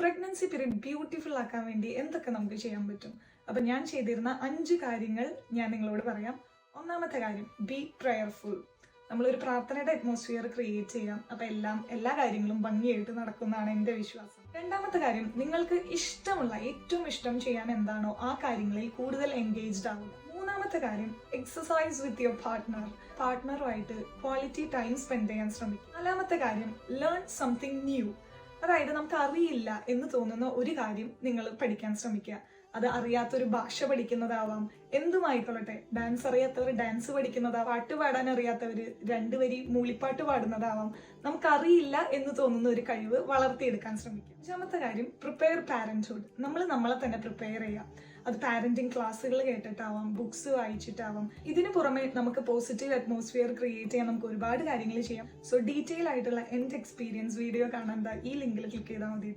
Pregnancy period beautiful ആക്കാൻ വേണ്ടി എന്തൊക്കെ നമുക്ക് ചെയ്യാൻ പറ്റും? അപ്പം ഞാൻ ചെയ്തിരുന്ന 5 കാര്യങ്ങൾ ഞാൻ നിങ്ങളോട് പറയാം. ഒന്നാമത്തെ കാര്യം, ബി പ്രയർഫുൾ. നമ്മളൊരു പ്രാർത്ഥനയുടെ അറ്റ്മോസ്ഫിയർ ക്രിയേറ്റ് ചെയ്യാം. അപ്പം എല്ലാ കാര്യങ്ങളും ഭംഗിയായിട്ട് നടക്കുന്നതാണ് എൻ്റെ വിശ്വാസം. രണ്ടാമത്തെ കാര്യം, നിങ്ങൾക്ക് ഇഷ്ടമുള്ള ഏറ്റവും ഇഷ്ടം ചെയ്യാൻ എന്താണോ ആ കാര്യങ്ങളിൽ കൂടുതൽ എൻഗേജ്ഡ് ആവുക. മൂന്നാമത്തെ കാര്യം, എക്സസൈസ് വിത്ത് യുവർ പാർട്ട്ണറുമായിട്ട് ക്വാളിറ്റി ടൈം സ്പെൻഡ് ചെയ്യാൻ ശ്രമിക്കും. നാലാമത്തെ കാര്യം, ലേൺ സംതിങ് ന്യൂ. അതായത് നമുക്ക് അറിയില്ല എന്ന് തോന്നുന്ന ഒരു കാര്യം നിങ്ങൾ പഠിക്കാൻ ശ്രമിക്കുക. അത് അറിയാത്തൊരു ഭാഷ പഠിക്കുന്നതാവാം, എന്തുമായിക്കൊള്ളട്ടെ. ഡാൻസ് അറിയാത്തവർ ഡാൻസ് പഠിക്കുന്നതാവാം, പാട്ട് പാടാൻ അറിയാത്തവർ 2 വരി മൂളിപ്പാട്ട് പാടുന്നതാവാം. നമുക്കറിയില്ല എന്ന് തോന്നുന്ന ഒരു കഴിവ് വളർത്തിയെടുക്കാൻ ശ്രമിക്കുക. അഞ്ചാമത്തെ കാര്യം, പ്രിപ്പയർ പാരന്റ്ഹുഡ്. നമ്മൾ നമ്മളെ തന്നെ പ്രിപ്പയർ ചെയ്യാം. അത് പാരന്റിങ് ക്ലാസ്സുകൾ കേട്ടിട്ടാവാം, ബുക്സ് വായിച്ചിട്ടാവാം. ഇതിനു പുറമെ നമുക്ക് പോസിറ്റീവ് അറ്റ്മോസ്ഫിയർ ക്രിയേറ്റ് ചെയ്യാൻ നമുക്ക് ഒരുപാട് കാര്യങ്ങൾ ചെയ്യാം. സോ ഡീറ്റെയിൽ ആയിട്ടുള്ള എൻ്റെ എക്സ്പീരിയൻസ് വീഡിയോ കാണാൻ ഈ ലിങ്കിൽ ക്ലിക്ക് ചെയ്താൽ മതി.